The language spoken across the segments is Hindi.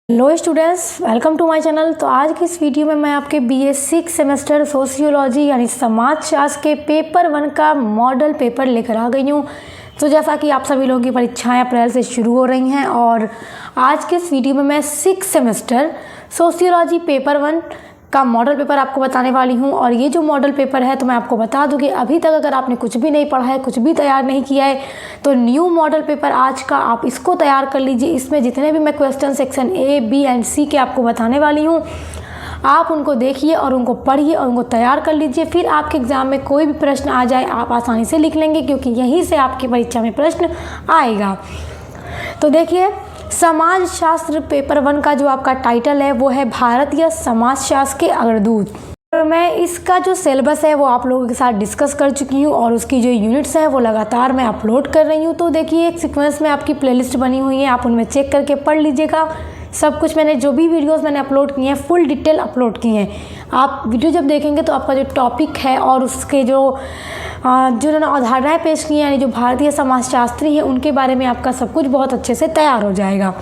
Hello students, welcome to my channel. तो आज की इस वीडियो में मैं आपके BA 6 सेमेस्टर सोशियोलॉजी यानी समाजशास्त्र के पेपर 1 का मॉडल पेपर लेकर आ गई हूँ। तो जैसा कि आप सभी लोगों की परीक्षाएं अप्रैल से शुरू हो रही हैं और आज के इस वीडियो में मैं 6 सेमेस्टर सोशियोलॉजी पेपर 1 का मॉडल पेपर आपको बताने वाली हूँ। और ये जो मॉडल पेपर है तो मैं आपको बता दूँ कि अभी तक अगर आपने कुछ भी नहीं पढ़ा है, कुछ भी तैयार नहीं किया है, तो न्यू मॉडल पेपर आज का आप इसको तैयार कर लीजिए। इसमें जितने भी मैं question section A, B and C के आपको बताने वाली हूँ, आप उनको देखिए और उनको पढ़िए और उनको तैयार कर लीजिए। फिर आपके एग्ज़ाम में कोई भी प्रश्न आ जाए आप आसानी से लिख लेंगे, क्योंकि यहीं से आपकी परीक्षा में प्रश्न आएगा। तो देखिए, समाजशास्त्र पेपर 1 का जो आपका टाइटल है वो है भारतीय समाजशास्त्र के अग्रदूत। तो मैं इसका जो सिलेबस है वो आप लोगों के साथ डिस्कस कर चुकी हूँ और उसकी जो यूनिट्स हैं वो लगातार मैं अपलोड कर रही हूँ। तो देखिए, एक सीक्वेंस में आपकी प्लेलिस्ट बनी हुई है, आप उनमें चेक करके पढ़ लीजिएगा। सब कुछ मैंने जो भी वीडियोस मैंने अपलोड किए हैं फुल डिटेल अपलोड किए हैं। आप वीडियो जब देखेंगे तो आपका जो टॉपिक है और उसके जो उन्होंने अवधारणाएँ पेश की हैं, यानी जो भारतीय समाजशास्त्री हैं, उनके बारे में आपका सब कुछ बहुत अच्छे से तैयार हो जाएगा।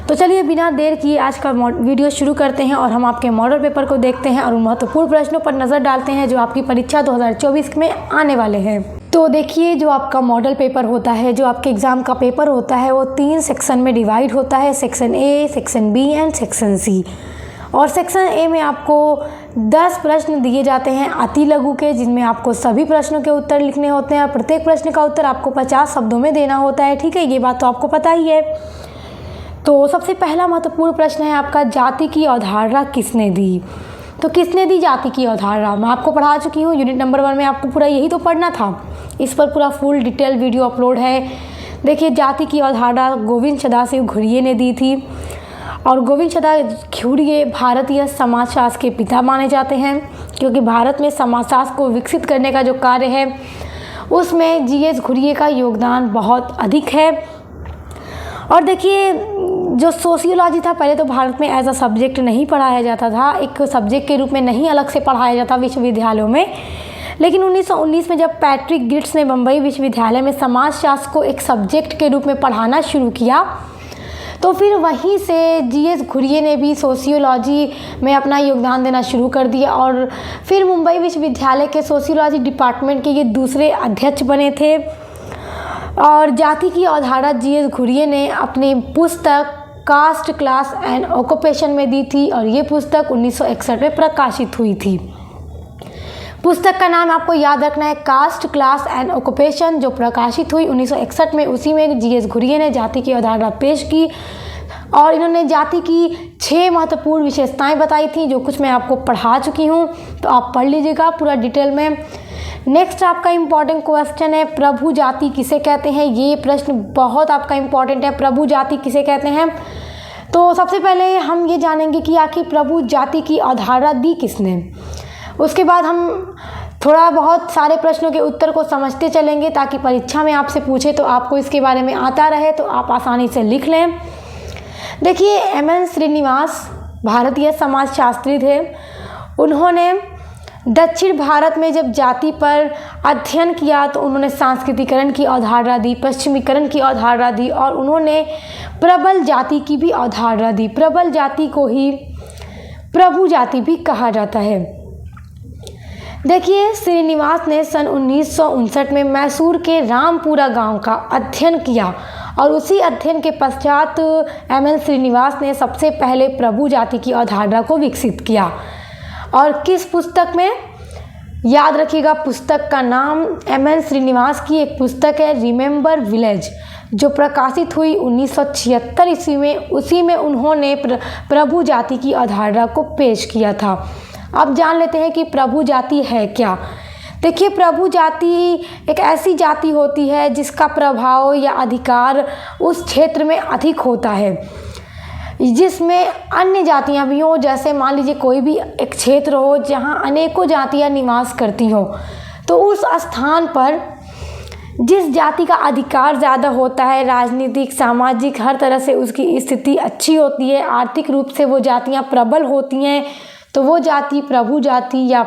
तो चलिए बिना देर किए आज का वीडियो शुरू करते हैं और हम आपके मॉडल पेपर को देखते हैं और उन महत्वपूर्ण प्रश्नों पर नज़र डालते हैं जो आपकी परीक्षा 2024 में आने वाले हैं। तो देखिए, जो आपका मॉडल पेपर होता है, जो आपके एग्ज़ाम का पेपर होता है, वो 3 सेक्शन में डिवाइड होता है, section A, section B and section C। और सेक्शन A में आपको 10 प्रश्न दिए जाते हैं अति लघु के, जिनमें आपको सभी प्रश्नों के उत्तर लिखने होते हैं और प्रत्येक प्रश्न का उत्तर आपको 50 शब्दों में देना होता है। ठीक है, ये बात तो आपको पता ही है। तो सबसे पहला महत्वपूर्ण प्रश्न है आपका, जाति की अवधारणा किसने दी? तो किसने दी जाति की अवधारणा? मैं आपको पढ़ा चुकी हूँ, यूनिट नंबर 1 में आपको पूरा यही तो पढ़ना था। इस पर पूरा फुल डिटेल वीडियो अपलोड है। देखिए, जाति की अवधारणा गोविंद सदाशिव घुरिये ने दी थी और गोविंद सदाशिव घुरिये भारतीय समाजशास्त्र के पिता माने जाते हैं, क्योंकि भारत में समाजशास्त्र को विकसित करने का जो कार्य है उसमें GS घुरिये का योगदान बहुत अधिक है। और देखिए, जो सोशियोलॉजी था पहले तो भारत में एज अ सब्जेक्ट नहीं पढ़ाया जाता था, एक सब्जेक्ट के रूप में नहीं अलग से पढ़ाया जाता विश्वविद्यालयों में। लेकिन 1919 में जब पैट्रिक गिट्स ने बम्बई विश्वविद्यालय में समाजशास्त्र को एक सब्जेक्ट के रूप में पढ़ाना शुरू किया, तो फिर वहीं से GS घुरिये ने भी सोशियोलॉजी में अपना योगदान देना शुरू कर दिया और फिर मुंबई विश्वविद्यालय के सोशियोलॉजी डिपार्टमेंट के ये दूसरे अध्यक्ष बने थे। और जाति की अवधारणा GS घुरिये ने अपनी पुस्तक कास्ट, क्लास एंड ऑक्यूपेशन में दी थी और ये पुस्तक 1961 में प्रकाशित हुई थी। पुस्तक का नाम आपको याद रखना है, कास्ट, क्लास एंड ऑक्यूपेशन, जो प्रकाशित हुई 1961 में। उसी में GS घुरिये ने जाति की अवधारणा पेश की और इन्होंने जाति की 6 महत्वपूर्ण विशेषताएं बताई थी, जो कुछ मैं आपको पढ़ा चुकी हूँ, तो आप पढ़ लीजिएगा पूरा डिटेल में। नेक्स्ट आपका इम्पॉर्टेंट क्वेश्चन है, प्रभु जाति किसे कहते हैं? ये प्रश्न बहुत आपका इम्पॉर्टेंट है, प्रभु जाति किसे कहते हैं? तो सबसे पहले हम ये जानेंगे कि आखिर प्रभु जाति की अवधारणा दी किसने। उसके बाद हम थोड़ा बहुत सारे प्रश्नों के उत्तर को समझते चलेंगे, ताकि परीक्षा में आपसे पूछे तो आपको इसके बारे में आता रहे, तो आप आसानी से लिख लें। देखिए, MN श्रीनिवास भारतीय समाजशास्त्री थे। उन्होंने दक्षिण भारत में जब जाति पर अध्ययन किया तो उन्होंने सांस्कृतिकरण की अवधारणा दी, पश्चिमीकरण की अवधारणा दी और उन्होंने प्रबल जाति की भी अवधारणा दी। प्रबल जाति को ही प्रभु जाति भी कहा जाता है। देखिए, श्रीनिवास ने सन 1959 में मैसूर के रामपुरा गांव का अध्ययन किया और उसी अध्ययन के पश्चात MN श्रीनिवास ने सबसे पहले प्रभु जाति की अवधारणा को विकसित किया। और किस पुस्तक में? याद रखिएगा, पुस्तक का नाम MN श्रीनिवास की एक पुस्तक है, रिमेंबर विलेज, जो प्रकाशित हुई 1976 ईस्वी में। उसी में उन्होंने प्रभु जाति की अवधारणा को पेश किया था। अब जान लेते हैं कि प्रभु जाति है क्या। देखिए, प्रभु जाति एक ऐसी जाति होती है जिसका प्रभाव या अधिकार उस क्षेत्र में अधिक होता है, जिसमें अन्य जातियां भी हों। जैसे मान लीजिए कोई भी एक क्षेत्र हो जहां अनेकों जातियां निवास करती हों, तो उस स्थान पर जिस जाति का अधिकार ज़्यादा होता है, राजनीतिक, सामाजिक, हर तरह से उसकी स्थिति अच्छी होती है, आर्थिक रूप से वो जातियां प्रबल होती हैं, तो वो जाति प्रभु जाति या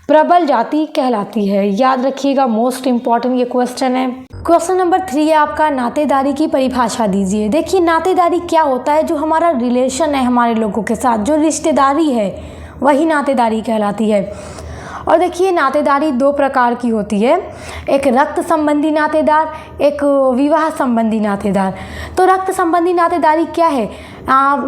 प्रबल जाति कहलाती है। याद रखिएगा, मोस्ट इम्पॉर्टेंट ये क्वेश्चन है। क्वेश्चन नंबर 3 है आपका, नातेदारी की परिभाषा दीजिए। देखिए नातेदारी क्या होता है, जो हमारा रिलेशन है हमारे लोगों के साथ, जो रिश्तेदारी है वही नातेदारी कहलाती है। और देखिए नातेदारी 2 प्रकार की होती है, एक रक्त संबंधी नातेदार, एक विवाह संबंधी नातेदार। तो रक्त संबंधी नातेदारी क्या है,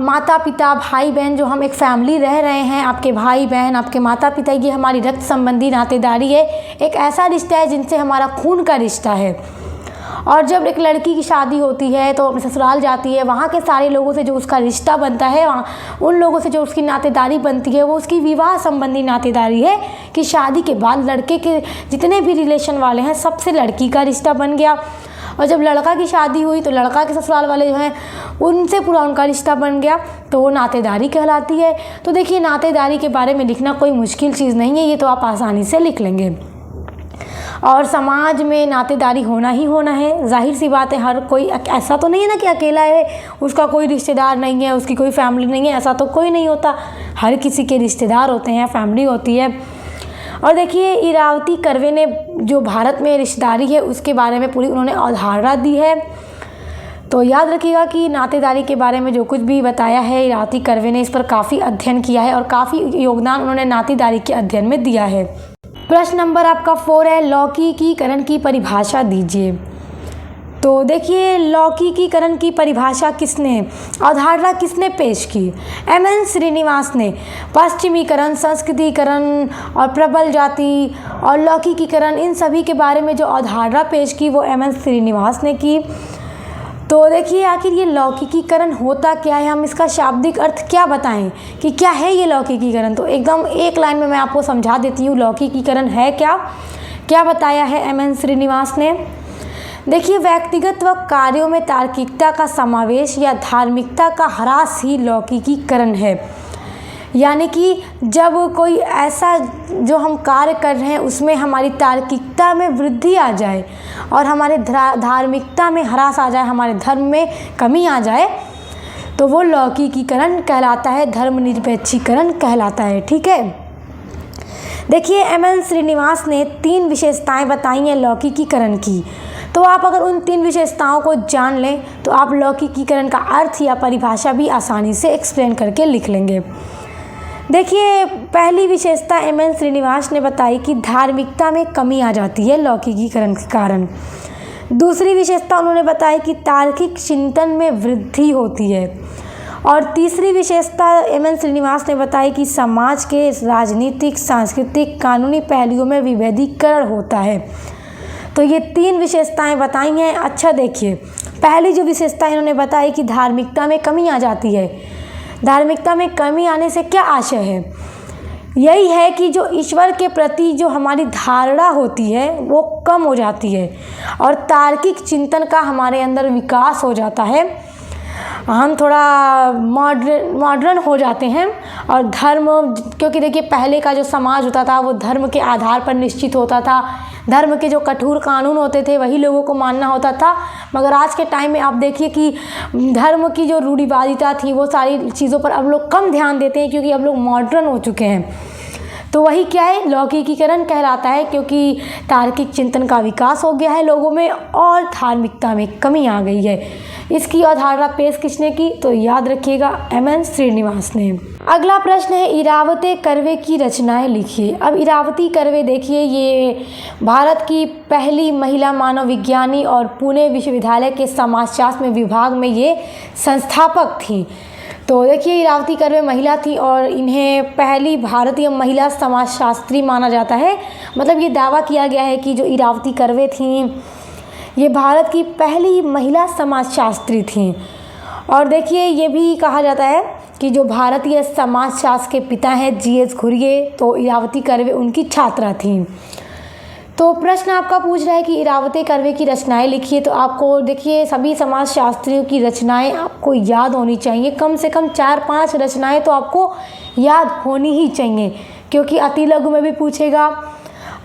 माता पिता भाई बहन, जो हम एक फैमिली रह रहे हैं, आपके भाई बहन आपके माता पिता, ये हमारी रक्त संबंधी नातेदारी है। एक ऐसा रिश्ता है जिनसे हमारा खून का रिश्ता है। और जब एक लड़की की शादी होती है तो अपने ससुराल जाती है, वहाँ के सारे लोगों से जो उसका रिश्ता बनता है, वहाँ उन लोगों से जो उसकी नातेदारी बनती है, वो उसकी विवाह संबंधी नातेदारी है कि शादी के बाद लड़के के जितने भी रिलेशन वाले हैं सबसे लड़की का रिश्ता बन गया। और जब लड़का की शादी हुई तो लड़का के ससुराल वाले जो हैं उनसे पूरा उनका रिश्ता बन गया, तो वो नातेदारी कहलाती है। तो देखिए नातेदारी के बारे में लिखना कोई मुश्किल चीज़ नहीं है, ये तो आप आसानी से लिख लेंगे। और समाज में नातेदारी होना ही होना है, जाहिर सी बात है। हर कोई ऐसा तो नहीं है ना कि अकेला है, उसका कोई रिश्तेदार नहीं है, उसकी कोई फैमिली नहीं है, ऐसा तो कोई नहीं होता। हर किसी के रिश्तेदार होते हैं, फैमिली होती है। और देखिए इरावती कर्वे ने जो भारत में रिश्तेदारी है उसके बारे में पूरी उन्होंने अवधारणा दी है। तो याद रखिएगा कि नातेदारी के बारे में जो कुछ भी बताया है इरावती कर्वे ने, इस पर काफ़ी अध्ययन किया है और काफ़ी योगदान उन्होंने नातेदारी के अध्ययन में दिया है। प्रश्न नंबर आपका 4 है, लौकिकीकरण की परिभाषा दीजिए। तो देखिए लौकिकीकरण की परिभाषा किसने, अवधारणा किसने पेश की, एम.एन. श्रीनिवास ने। पश्चिमीकरण, संस्कृतिकरण और प्रबल जाति और लौकिकीकरण, इन सभी के बारे में जो अवधारणा पेश की वो एम.एन. श्रीनिवास ने की। तो देखिए आखिर ये लौकिकीकरण होता क्या है, हम इसका शाब्दिक अर्थ क्या बताएं कि क्या है ये लौकिकीकरण। तो एकदम एक लाइन में मैं आपको समझा देती हूँ लौकिकीकरण है क्या, क्या बताया है एम.एन. श्रीनिवास ने। देखिए व्यक्तिगत व कार्यों में तार्किकता का समावेश या धार्मिकता का ह्रास ही लौकिकीकरण है। यानी कि जब कोई ऐसा जो हम कार्य कर रहे हैं उसमें हमारी तार्किकता में वृद्धि आ जाए और हमारे धार्मिकता में ह्रास आ जाए, हमारे धर्म में कमी आ जाए, तो वो लौकिकीकरण कहलाता है, धर्मनिरपेक्षीकरण कहलाता है। ठीक है, देखिए एम.एन. श्रीनिवास ने 3 विशेषताएं बताई हैं लौकिकीकरण की। तो आप अगर उन 3 विशेषताओं को जान लें तो आप लौकिकीकरण का अर्थ या परिभाषा भी आसानी से एक्सप्लेन करके लिख लेंगे। देखिए पहली विशेषता एम.एन. श्रीनिवास ने बताई कि धार्मिकता में कमी आ जाती है लौकिकीकरण के कारण। दूसरी विशेषता उन्होंने बताई कि तार्किक चिंतन में वृद्धि होती है। और तीसरी विशेषता एम.एन. श्रीनिवास ने बताई कि समाज के राजनीतिक, सांस्कृतिक, कानूनी पहलुओं में विभेदीकरण होता है। तो ये 3 विशेषताएं बताई हैं। अच्छा देखिए पहली जो विशेषता इन्होंने बताई कि धार्मिकता में कमी आ जाती है, धार्मिकता में कमी आने से क्या आशय है, यही है कि जो ईश्वर के प्रति जो हमारी धारणा होती है वो कम हो जाती है और तार्किक चिंतन का हमारे अंदर विकास हो जाता है। हम थोड़ा मॉडर्न हो जाते हैं और धर्म, क्योंकि देखिए पहले का जो समाज होता था वो धर्म के आधार पर निश्चित होता था, धर्म के जो कठोर कानून होते थे वही लोगों को मानना होता था। मगर आज के टाइम में आप देखिए कि धर्म की जो रूढ़िवादिता थी वो सारी चीज़ों पर अब लोग कम ध्यान देते हैं क्योंकि अब लोग मॉडर्न हो चुके हैं। तो वही क्या है, लौकिकीकरण कहलाता है, क्योंकि तार्किक चिंतन का विकास हो गया है लोगों में और धार्मिकता में कमी आ गई है। इसकी अवधारणा पेश किसने की, तो याद रखिएगा एम.एन. श्रीनिवास ने। अगला प्रश्न है, इरावती कर्वे की रचनाएं लिखिए। अब इरावती कर्वे देखिए ये भारत की पहली महिला मानव विज्ञानी और पुणे विश्वविद्यालय के समाजशास्त्र में विभाग में ये संस्थापक थी। तो देखिए इरावती कर्वे महिला थी और इन्हें पहली भारतीय महिला समाजशास्त्री माना जाता है। मतलब ये दावा किया गया है कि जो इरावती कर्वे थीं ये भारत की पहली महिला समाजशास्त्री थीं। और देखिए ये भी कहा जाता है कि जो भारतीय समाजशास्त्र के पिता हैं जी.एच. घुरिये, तो इरावती कर्वे उनकी छात्रा थीं। तो प्रश्न आपका पूछ रहा है कि इरावती कर्वे की रचनाएं लिखिए। तो आपको देखिए सभी समाजशास्त्रियों की रचनाएं आपको याद होनी चाहिए, कम से कम 4-5 रचनाएं तो आपको याद होनी ही चाहिए, क्योंकि अति लघु में भी पूछेगा।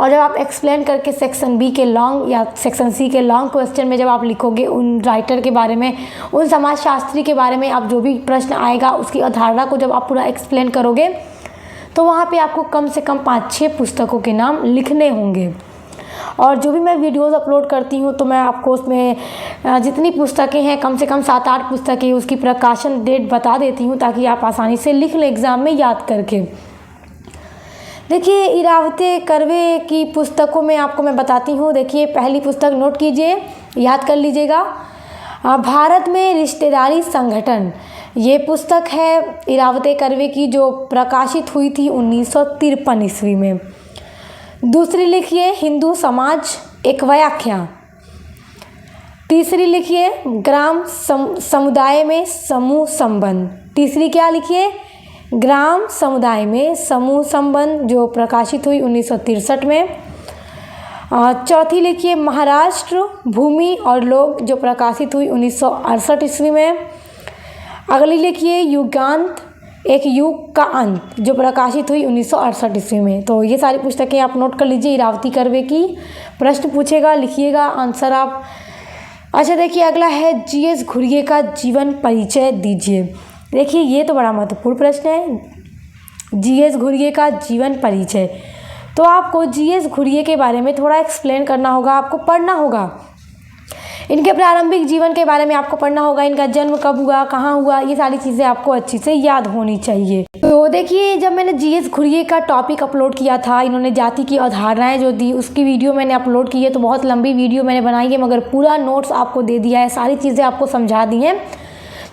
और जब आप एक्सप्लेन करके सेक्शन बी के लॉन्ग या सेक्शन सी के लॉन्ग क्वेश्चन में जब आप लिखोगे उन राइटर के बारे में, उन समाजशास्त्री के बारे में, आप जो भी प्रश्न आएगा उसकी अवधारणा को जब आप पूरा एक्सप्लेन करोगे तो वहाँ पे आपको कम से कम 5-6 पुस्तकों के नाम लिखने होंगे। और जो भी मैं वीडियोस अपलोड करती हूँ तो मैं आपको उसमें जितनी पुस्तकें हैं, कम से कम 7-8 पुस्तकें, उसकी प्रकाशन डेट बता देती हूँ ताकि आप आसानी से लिख लें एग्ज़ाम में याद करके। देखिए, इरावते कर्वे की पुस्तकों में आपको मैं बताती हूँ। देखिए, पहली पुस्तक नोट कीजिए, याद कर लीजिएगा, भारत में रिश्तेदारी संगठन, ये पुस्तक है इरावते कर्वे की, जो प्रकाशित हुई थी 1953 ईस्वी में। दूसरी लिखिए हिंदू समाज एक व्याख्या। तीसरी लिखिए ग्राम समुदाय में समूह संबंध। तीसरी क्या लिखिए? ग्राम समुदाय में समूह संबंध, जो प्रकाशित हुई 1963 में। चौथी लिखिए महाराष्ट्र भूमि और लोग, जो प्रकाशित हुई 1968 ईस्वी में। अगली लिखिए युगांत एक युग का अंत, जो प्रकाशित हुई 1968 ईस्वी में। तो ये सारी पुस्तकें आप नोट कर लीजिए इरावती कर्वे की। प्रश्न पूछेगा, लिखिएगा आंसर आप। अच्छा, देखिए अगला है जीएस घुरिये का जीवन परिचय दीजिए। देखिए, ये तो बड़ा महत्वपूर्ण प्रश्न है, जीएस घुरिये का जीवन परिचय। तो आपको जीएस घुरिये के बारे में थोड़ा एक्सप्लेन करना होगा, आपको पढ़ना होगा। इनके प्रारंभिक जीवन के बारे में आपको पढ़ना होगा, इनका जन्म कब हुआ, कहाँ हुआ, ये सारी चीज़ें आपको अच्छी से याद होनी चाहिए। तो देखिए, जब मैंने जीएस घुरिये का टॉपिक अपलोड किया था, इन्होंने जाति की अवधारणाएं जो दी, उसकी वीडियो मैंने अपलोड की है। तो बहुत लंबी वीडियो मैंने बनाई है, मगर पूरा नोट्स आपको दे दिया है, सारी चीज़ें आपको समझा दी हैं।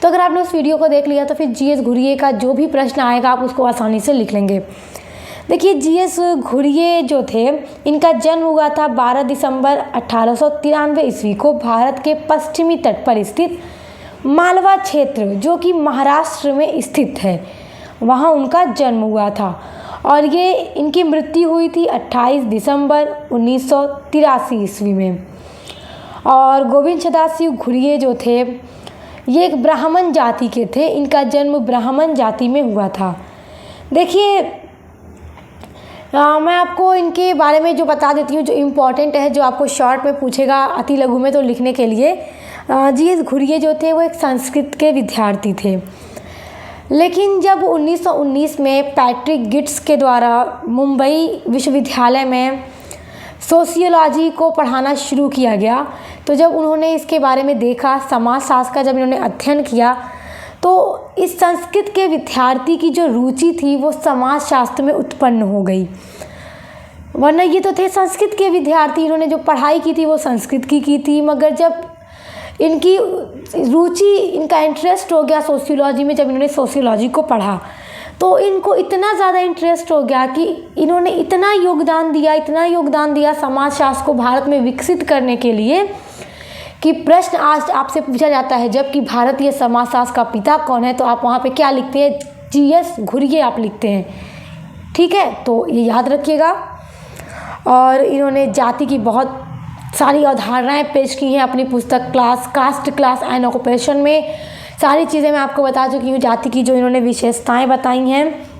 तो अगर आपने उस वीडियो को देख लिया तो फिर जीएस घुरिये का जो भी प्रश्न आएगा आप उसको आसानी से लिख लेंगे। देखिए, जीएस घुरिये जो थे, इनका जन्म हुआ था 12 दिसंबर 1893 ईस्वी को भारत के पश्चिमी तट पर स्थित मालवा क्षेत्र, जो कि महाराष्ट्र में स्थित है, वहाँ उनका जन्म हुआ था। और ये इनकी मृत्यु हुई थी 28 दिसंबर 1983 ईस्वी में। और गोविंद सदाशिव घुरिये जो थे, ये एक ब्राह्मण जाति के थे, इनका जन्म ब्राह्मण जाति में हुआ था। देखिए, मैं आपको इनके बारे में जो बता देती हूँ, जो इम्पोर्टेंट है, जो आपको शॉर्ट में पूछेगा अति लघु में तो लिखने के लिए। जीएस घुरिये जो थे वो एक संस्कृत के विद्यार्थी थे, लेकिन जब 1919 में पैट्रिक गिट्स के द्वारा मुंबई विश्वविद्यालय में सोशियोलॉजी को पढ़ाना शुरू किया गया, तो जब उन्होंने इसके बारे में देखा, समाजशास्त्र का जब इन्होंने अध्ययन किया, तो इस संस्कृत के विद्यार्थी की जो रुचि थी वो समाजशास्त्र में उत्पन्न हो गई। वरना ये तो थे संस्कृत के विद्यार्थी, इन्होंने जो पढ़ाई की थी वो संस्कृत की थी, मगर जब इनकी रुचि, इनका इंटरेस्ट हो गया सोशियोलॉजी में, जब इन्होंने सोशियोलॉजी को पढ़ा तो इनको इतना ज़्यादा इंटरेस्ट हो गया कि इन्होंने इतना योगदान दिया समाजशास्त्र को भारत में विकसित करने के लिए, कि प्रश्न आज आपसे पूछा जाता है जबकि भारतीय समाजशास्त्र का पिता कौन है, तो आप वहाँ पे क्या लिखते हैं? जीएस घुरिये आप लिखते हैं। ठीक है, तो ये याद रखिएगा। और इन्होंने जाति की बहुत सारी अवधारणाएं पेश की हैं अपनी पुस्तक कास्ट क्लास एंड ऑक्यूपेशन में। सारी चीज़ें मैं आपको बता चुकी हूँ, जाति की जो इन्होंने विशेषताएँ बताई हैं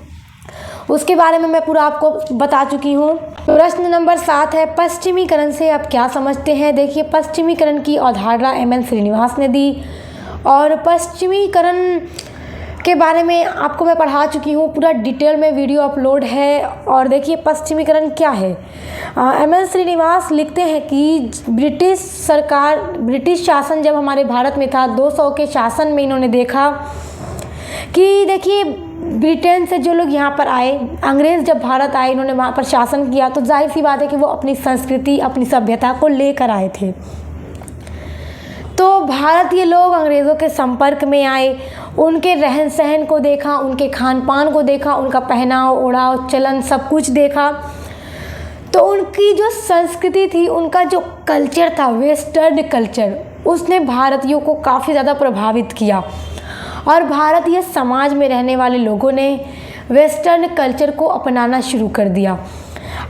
उसके बारे में मैं पूरा आपको बता चुकी हूँ। प्रश्न नंबर 7 है, पश्चिमीकरण से आप क्या समझते हैं? देखिए, पश्चिमीकरण की अवधारणा एम.एन. श्रीनिवास ने दी, और पश्चिमीकरण के बारे में आपको मैं पढ़ा चुकी हूँ, पूरा डिटेल में वीडियो अपलोड है। और देखिए, पश्चिमीकरण क्या है? एम.एन. श्रीनिवास लिखते हैं कि ब्रिटिश शासन जब हमारे भारत में था, 200 के शासन में इन्होंने देखा कि देखिए, ब्रिटेन से जो लोग यहाँ पर आए, अंग्रेज़ जब भारत आए, इन्होंने वहाँ पर शासन किया, तो जाहिर सी बात है कि वो अपनी संस्कृति, अपनी सभ्यता को लेकर आए थे। तो भारतीय लोग अंग्रेज़ों के संपर्क में आए, उनके रहन सहन को देखा, उनके खान पान को देखा, उनका पहनाव ओढ़ाव चलन सब कुछ देखा। तो उनकी जो संस्कृति थी, उनका जो कल्चर था, वेस्टर्न कल्चर, उसने भारतीयों को काफ़ी ज़्यादा प्रभावित किया। और भारतीय समाज में रहने वाले लोगों ने वेस्टर्न कल्चर को अपनाना शुरू कर दिया।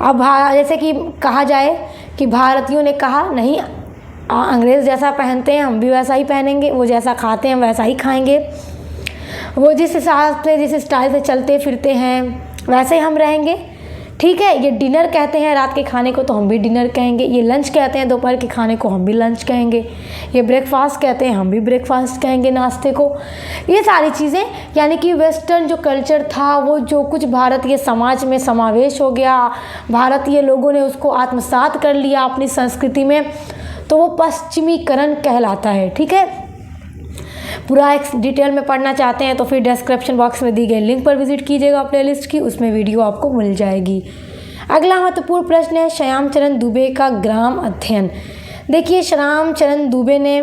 अब जैसे कि कहा जाए कि भारतीयों ने कहा नहीं, अंग्रेज़ जैसा पहनते हैं हम भी वैसा ही पहनेंगे, वो जैसा खाते हैं वैसा ही खाएंगे, वो जिस हिसाब से जिस स्टाइल से चलते फिरते हैं वैसे ही हम रहेंगे। ठीक है। ये डिनर कहते हैं रात के खाने को, तो हम भी डिनर कहेंगे। ये लंच कहते हैं दोपहर के खाने को, हम भी लंच कहेंगे। ये ब्रेकफास्ट कहते हैं, हम भी ब्रेकफास्ट कहेंगे नाश्ते को। ये सारी चीज़ें यानी कि वेस्टर्न जो कल्चर था वो जो कुछ भारतीय समाज में समावेश हो गया, भारतीय लोगों ने उसको आत्मसात कर लिया अपनी संस्कृति में, तो वो पश्चिमीकरण कहलाता है। ठीक है। पूरा एक डिटेल में पढ़ना चाहते हैं तो फिर डिस्क्रिप्शन बॉक्स में दी गई लिंक पर विजिट कीजिएगा प्लेलिस्ट की, उसमें वीडियो आपको मिल जाएगी। अगला महत्वपूर्ण प्रश्न है श्याम चरण दुबे का ग्राम अध्ययन। देखिए, श्याम चरण दुबे ने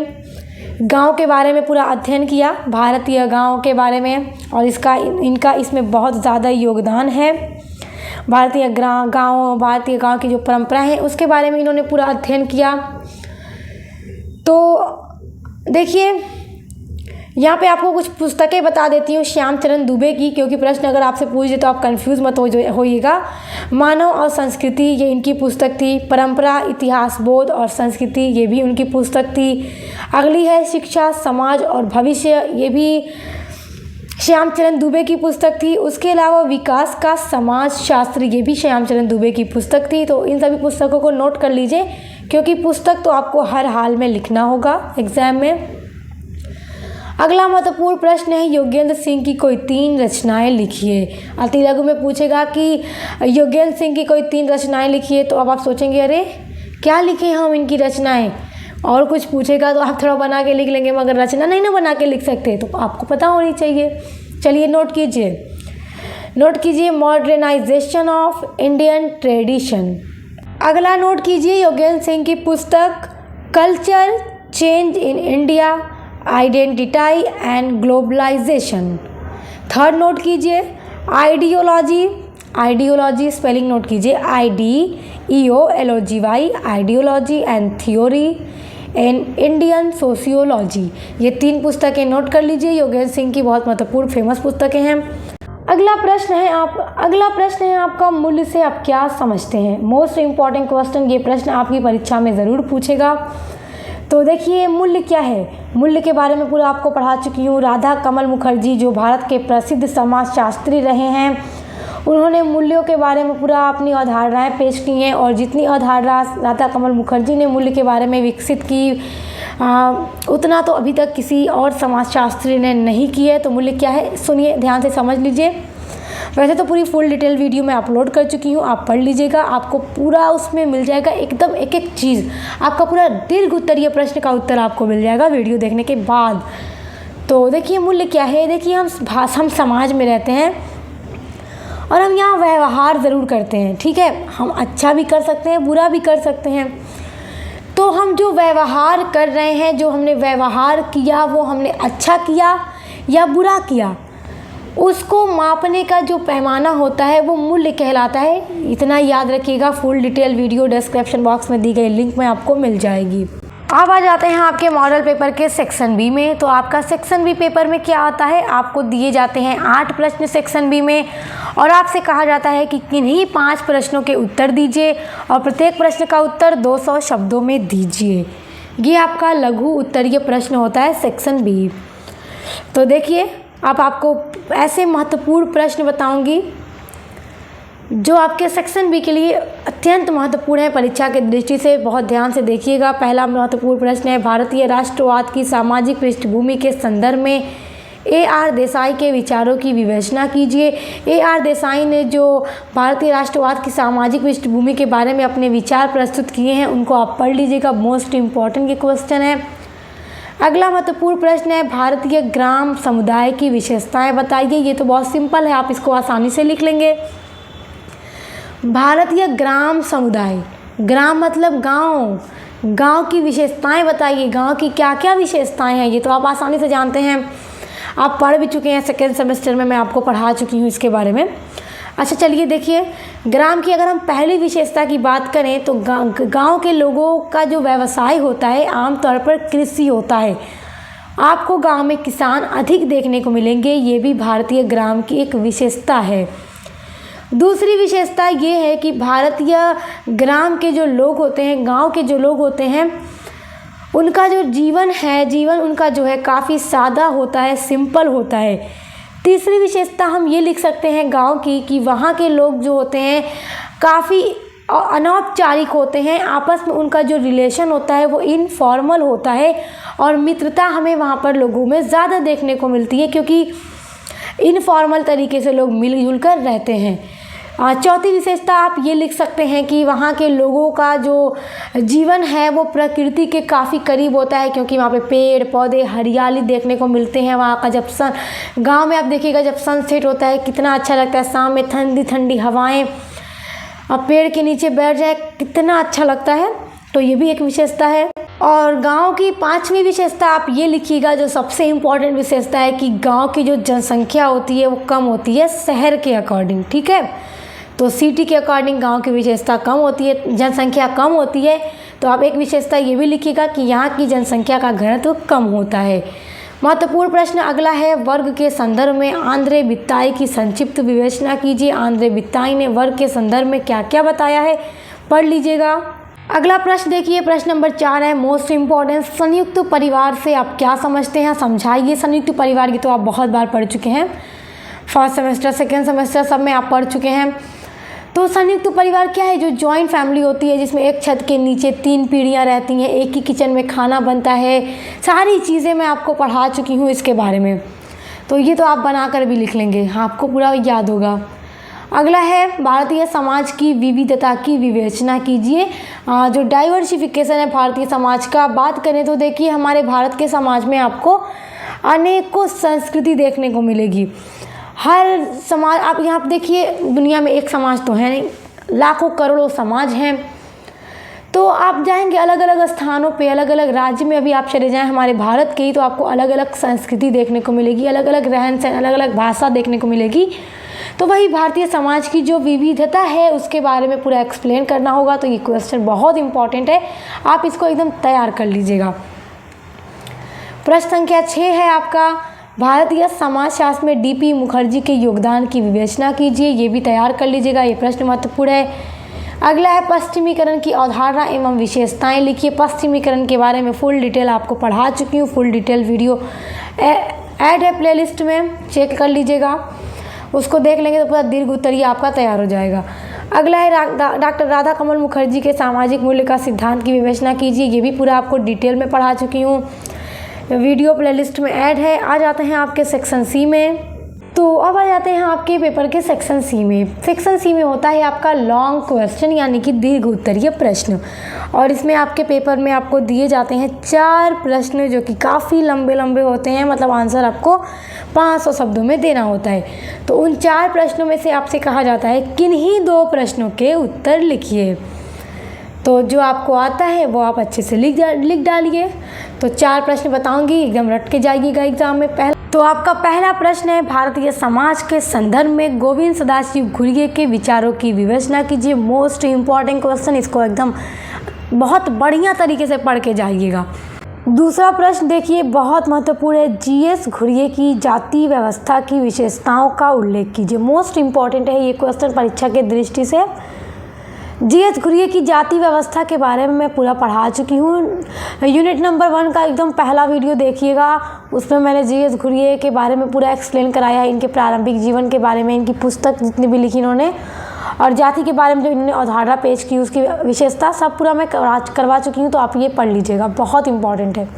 गांव के बारे में पूरा अध्ययन किया, भारतीय गांव के बारे में, और इनका इसमें बहुत ज़्यादा योगदान है। भारतीय गांव की जो परंपरा है उसके बारे में इन्होंने पूरा अध्ययन किया। तो देखिए, यहाँ पे आपको कुछ पुस्तकें बता देती हूँ श्याम चरण दुबे की, क्योंकि प्रश्न अगर आपसे पूछ दे तो आप कंफ्यूज मत होइएगा। मानव और संस्कृति, ये इनकी पुस्तक थी। परंपरा, इतिहास, बोध और संस्कृति, ये भी उनकी पुस्तक थी। अगली है शिक्षा, समाज और भविष्य, ये भी श्याम चरण दुबे की पुस्तक थी। उसके अलावा विकास का समाज शास्त्र, ये भी श्याम चरण दुबे की पुस्तक थी। तो इन सभी पुस्तकों को नोट कर लीजिए, क्योंकि पुस्तक तो आपको हर हाल में लिखना होगा एग्जाम में। अगला महत्वपूर्ण प्रश्न है योगेंद्र सिंह की कोई 3 रचनाएं लिखिए। अति लघु में पूछेगा कि योगेंद्र सिंह की कोई 3 रचनाएं लिखिए, तो अब आप सोचेंगे अरे क्या लिखे हम इनकी रचनाएं, और कुछ पूछेगा तो आप थोड़ा बना के लिख लेंगे, मगर रचना नहीं ना बना के लिख सकते, तो आपको पता होनी चाहिए। चलिए नोट कीजिए मॉडर्नाइजेशन ऑफ इंडियन ट्रेडिशन। अगला नोट कीजिए योगेंद्र सिंह की पुस्तक culture change in India, identity and globalisation. Third note कीजिए आइडियोलॉजी स्पेलिंग नोट कीजिए IDEOLOGY, ideology and theory in Indian sociology. ये 3 पुस्तकें नोट कर लीजिए, योगेंद्र सिंह की बहुत महत्वपूर्ण फेमस पुस्तकें हैं। अगला प्रश्न है आपका मूल्य से आप क्या समझते हैं। मोस्ट इम्पॉर्टेंट क्वेश्चन, ये प्रश्न आपकी परीक्षा में ज़रूर पूछेगा। तो देखिए, मूल्य क्या है, मूल्य के बारे में पूरा आपको पढ़ा चुकी हूँ। राधा कमल मुखर्जी जो भारत के प्रसिद्ध समाजशास्त्री रहे हैं, उन्होंने मूल्यों के बारे में पूरा अपनी अवधारणाएं पेश की हैं, और जितनी अवधारणा राधा कमल मुखर्जी ने मूल्य के बारे में विकसित की उतना तो अभी तक किसी और समाजशास्त्री ने नहीं की है। तो मूल्य क्या है, सुनिए ध्यान से समझ लीजिए। वैसे तो पूरी फुल डिटेल वीडियो मैं अपलोड कर चुकी हूँ, आप पढ़ लीजिएगा, आपको पूरा उसमें मिल जाएगा एकदम एक एक चीज़, आपका पूरा दीर्घ उत्तरीय प्रश्न का उत्तर आपको मिल जाएगा वीडियो देखने के बाद। तो देखिए मूल्य क्या है। देखिए, हम समाज में रहते हैं और हम यहाँ व्यवहार ज़रूर करते हैं। ठीक है, हम अच्छा भी कर सकते हैं, बुरा भी कर सकते हैं। तो हम जो व्यवहार कर रहे हैं, जो हमने व्यवहार किया, वो हमने अच्छा किया या बुरा किया, उसको मापने का जो पैमाना होता है वो मूल्य कहलाता है। इतना याद रखिएगा। Full detail video description box में दी गई लिंक में आपको मिल जाएगी। अब आ जाते हैं आपके मॉडल पेपर के सेक्शन बी में। तो आपका सेक्शन बी पेपर में क्या आता है, आपको दिए जाते हैं 8 प्रश्न सेक्शन बी में, और आपसे कहा जाता है कि किन्हीं 5 प्रश्नों के उत्तर दीजिए, और प्रत्येक प्रश्न का उत्तर 200 शब्दों में दीजिए। ये आपका लघु उत्तरीय प्रश्न होता है सेक्शन बी। तो देखिए, अब आपको ऐसे महत्वपूर्ण प्रश्न बताऊंगी जो आपके सेक्शन बी के लिए अत्यंत महत्वपूर्ण है परीक्षा के दृष्टि से। बहुत ध्यान से देखिएगा। पहला महत्वपूर्ण प्रश्न है, भारतीय राष्ट्रवाद की सामाजिक पृष्ठभूमि के संदर्भ में AR देसाई के विचारों की विवेचना कीजिए। AR देसाई ने जो भारतीय राष्ट्रवाद की सामाजिक पृष्ठभूमि के बारे में अपने विचार प्रस्तुत किए हैं, उनको आप पढ़ लीजिएगा। मोस्ट इम्पॉर्टेंट ये क्वेश्चन है। अगला महत्वपूर्ण प्रश्न है, भारतीय ग्राम समुदाय की विशेषताएं बताइए। ये तो बहुत सिंपल है, आप इसको आसानी से लिख लेंगे। भारतीय ग्राम समुदाय, ग्राम मतलब गांव, गांव की विशेषताएं बताइए। गांव की क्या क्या विशेषताएं हैं, ये तो आप आसानी से जानते हैं, आप पढ़ भी चुके हैं। सेकेंड सेमेस्टर में मैं आपको पढ़ा चुकी हूँ इसके बारे में। अच्छा चलिए देखिए, ग्राम की अगर हम पहली विशेषता की बात करें तो गांव के लोगों का जो व्यवसाय होता है आमतौर पर कृषि होता है। आपको गांव में किसान अधिक देखने को मिलेंगे, ये भी भारतीय ग्राम की एक विशेषता है। दूसरी विशेषता ये है कि भारतीय ग्राम के जो लोग होते हैं, गांव के जो लोग होते हैं, उनका जो जीवन उनका जो है काफ़ी सादा होता है, सिंपल होता है। तीसरी विशेषता हम ये लिख सकते हैं गांव की, कि वहाँ के लोग जो होते हैं काफ़ी अनौपचारिक होते हैं, आपस में उनका जो रिलेशन होता है वो इनफॉर्मल होता है और मित्रता हमें वहाँ पर लोगों में ज़्यादा देखने को मिलती है, क्योंकि इनफॉर्मल तरीके से लोग मिलजुल कर रहते हैं। चौथी विशेषता आप ये लिख सकते हैं कि वहाँ के लोगों का जो जीवन है वो प्रकृति के काफ़ी करीब होता है, क्योंकि वहाँ पे पेड़ पौधे हरियाली देखने को मिलते हैं। वहाँ का जब गांव में आप देखिएगा जब सनसेट होता है कितना अच्छा लगता है, शाम में ठंडी ठंडी हवाएं, अब पेड़ के नीचे बैठ जाए कितना अच्छा लगता है। तो ये भी एक विशेषता है। और गांव की पांचवी विशेषता आप ये लिखिएगा, जो सबसे इम्पॉर्टेंट विशेषता है कि गांव की जो जनसंख्या होती है वो कम होती है शहर के अकॉर्डिंग। ठीक है, तो सिटी के अकॉर्डिंग गांव की विशेषता कम होती है, जनसंख्या कम होती है। तो आप एक विशेषता ये भी लिखिएगा कि यहाँ की जनसंख्या का घनत्व कम होता है। महत्वपूर्ण प्रश्न अगला है, वर्ग के संदर्भ में आंद्रे बित्ताई की संक्षिप्त विवेचना कीजिए। आंद्रे बित्ताई ने वर्ग के संदर्भ में क्या क्या बताया है, पढ़ लीजिएगा। अगला प्रश्न देखिए, प्रश्न नंबर 4 है मोस्ट इम्पॉर्टेंट, संयुक्त परिवार से आप क्या समझते हैं, समझाइए। संयुक्त परिवार की तो आप बहुत बार पढ़ चुके हैं, फर्स्ट सेमेस्टर सेकेंड सेमेस्टर सब में आप पढ़ चुके हैं। तो संयुक्त परिवार क्या है, जो जॉइंट फैमिली होती है जिसमें एक छत के नीचे 3 पीढ़ियाँ रहती हैं, एक ही किचन में खाना बनता है, सारी चीज़ें मैं आपको पढ़ा चुकी हूँ इसके बारे में। तो ये तो आप बनाकर भी लिख लेंगे, आपको पूरा याद होगा। अगला है भारतीय समाज की विविधता की विवेचना कीजिए। जो डाइवर्सिफिकेशन है भारतीय समाज का बात करें तो देखिए हमारे भारत के समाज में आपको अनेकों संस्कृति देखने को मिलेगी। हर समाज आप यहाँ पर देखिए, दुनिया में एक समाज तो है नहीं, लाखों करोड़ों समाज हैं। तो आप जाएंगे अलग अलग स्थानों पे, अलग अलग राज्य में अभी आप चले जाएं हमारे भारत के ही, तो आपको अलग अलग संस्कृति देखने को मिलेगी, अलग अलग रहन सहन, अलग अलग भाषा देखने को मिलेगी। तो वही भारतीय समाज की जो विविधता है उसके बारे में पूरा एक्सप्लेन करना होगा। तो ये क्वेश्चन बहुत इंपॉर्टेंट है, आप इसको एकदम तैयार कर लीजिएगा। प्रश्न संख्या 6 है आपका, भारतीय समाजशास्त्र में डीपी मुखर्जी के योगदान की विवेचना कीजिए। ये भी तैयार कर लीजिएगा, ये प्रश्न महत्वपूर्ण है। अगला है पश्चिमीकरण की अवधारणा एवं विशेषताएं लिखिए। पश्चिमीकरण के बारे में फुल डिटेल आपको पढ़ा चुकी हूँ, फुल डिटेल वीडियो ऐड है प्लेलिस्ट में, चेक कर लीजिएगा, उसको देख लेंगे तो पूरा दीर्घ उत्तरीय आपका तैयार हो जाएगा। अगला है डॉक्टर राधा कमल मुखर्जी के सामाजिक मूल्य का सिद्धांत की विवेचना कीजिए। ये भी पूरा आपको डिटेल में पढ़ा चुकी हूँ, वीडियो प्लेलिस्ट में ऐड है। आ जाते हैं आपके सेक्शन सी में। तो अब आ जाते हैं आपके पेपर के सेक्शन सी में। सेक्शन सी में होता है आपका लॉन्ग क्वेश्चन यानी कि दीर्घ उत्तरीय प्रश्न, और इसमें आपके पेपर में आपको दिए जाते हैं 4 प्रश्न जो कि काफ़ी लंबे लंबे होते हैं, मतलब आंसर आपको 500 शब्दों में देना होता है। तो उन 4 प्रश्नों में से आपसे कहा जाता है किन्हीं 2 प्रश्नों के उत्तर लिखिए। तो जो आपको आता है वो आप अच्छे से लिख डालिए। तो 4 प्रश्न बताऊंगी, एकदम रट के जाइएगा एग्जाम में। तो आपका पहला प्रश्न है, भारतीय समाज के संदर्भ में गोविंद सदाशिव घुरिये के विचारों की विवेचना कीजिए। मोस्ट इम्पॉर्टेंट क्वेश्चन, इसको एकदम बहुत बढ़िया तरीके से पढ़ के जाइएगा। दूसरा प्रश्न देखिए बहुत महत्वपूर्ण है, जीएस घुरिये की जाति व्यवस्था की विशेषताओं का उल्लेख कीजिए। मोस्ट इम्पॉर्टेंट है ये क्वेश्चन परीक्षा के दृष्टि से। जीएस घुरिये की जाति व्यवस्था के बारे में मैं पूरा पढ़ा चुकी हूँ। यूनिट नंबर 1 का एकदम पहला वीडियो देखिएगा, उसमें मैंने जीएस घुरिये के बारे में पूरा एक्सप्लेन कराया है, इनके प्रारंभिक जीवन के बारे में, इनकी पुस्तक जितनी भी लिखी इन्होंने, और जाति के बारे में जो इन्होंने अवधारणा पेश की उसकी विशेषता सब पूरा मैं करवा चुकी हूँ। तो आप ये पढ़ लीजिएगा, बहुत इंपॉर्टेंट है।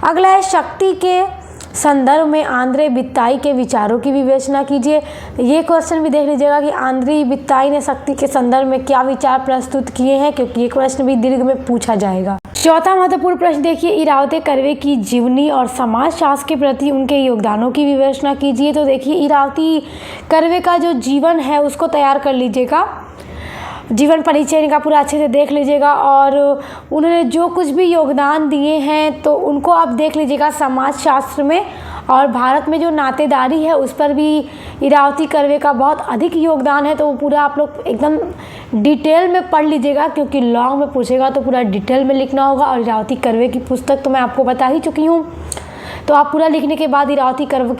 अगला है शक्ति के संदर्भ में आंद्रे बित्ताई के विचारों की विवेचना कीजिए। ये क्वेश्चन भी देख लीजिएगा कि आंद्रे बित्ताई ने शक्ति के संदर्भ में क्या विचार प्रस्तुत किए हैं, क्योंकि ये क्वेश्चन भी दीर्घ में पूछा जाएगा। चौथा महत्वपूर्ण प्रश्न देखिए, इरावते कर्वे की जीवनी और समाजशास्त्र के प्रति उनके योगदानों की विवेचना कीजिए। तो देखिए इरावती कर्वे का जो जीवन है उसको तैयार कर लीजिएगा, जीवन परिचय इनका पूरा अच्छे से देख लीजिएगा, और उन्होंने जो कुछ भी योगदान दिए हैं तो उनको आप देख लीजिएगा समाजशास्त्र में, और भारत में जो नातेदारी है उस पर भी इरावती कर्वे का बहुत अधिक योगदान है। तो वो पूरा आप लोग एकदम डिटेल में पढ़ लीजिएगा, क्योंकि लॉन्ग में पूछेगा तो पूरा डिटेल में लिखना होगा। और इरावती कर्वे की पुस्तक तो मैं आपको बता ही चुकी हूँ, तो आप पूरा लिखने के बाद इरावती कर्वे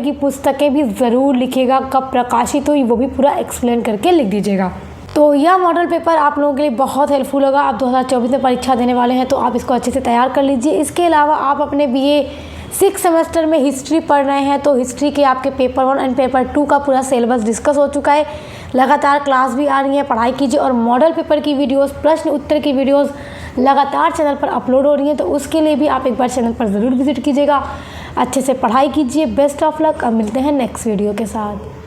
की पुस्तकें भी ज़रूर लिखिएगा, कब प्रकाशित हुई वो भी पूरा एक्सप्लेन करके लिख दीजिएगा। तो यह मॉडल पेपर आप लोगों के लिए बहुत हेल्पफुल होगा। आप 2024 में परीक्षा देने वाले हैं तो आप इसको अच्छे से तैयार कर लीजिए। इसके अलावा आप अपने BA 6 सेमेस्टर में हिस्ट्री पढ़ रहे हैं तो हिस्ट्री के आपके पेपर 1 एंड पेपर 2 का पूरा सिलेबस डिस्कस हो चुका है। लगातार क्लास भी आ रही है, पढ़ाई कीजिए और मॉडल पेपर की वीडियोस, प्रश्न उत्तर की वीडियोस लगातार चैनल पर अपलोड हो रही हैं, तो उसके लिए भी आप एक बार चैनल पर ज़रूर विजिट कीजिएगा। अच्छे से पढ़ाई कीजिए। Best of luck. अब मिलते हैं नेक्स्ट वीडियो के साथ।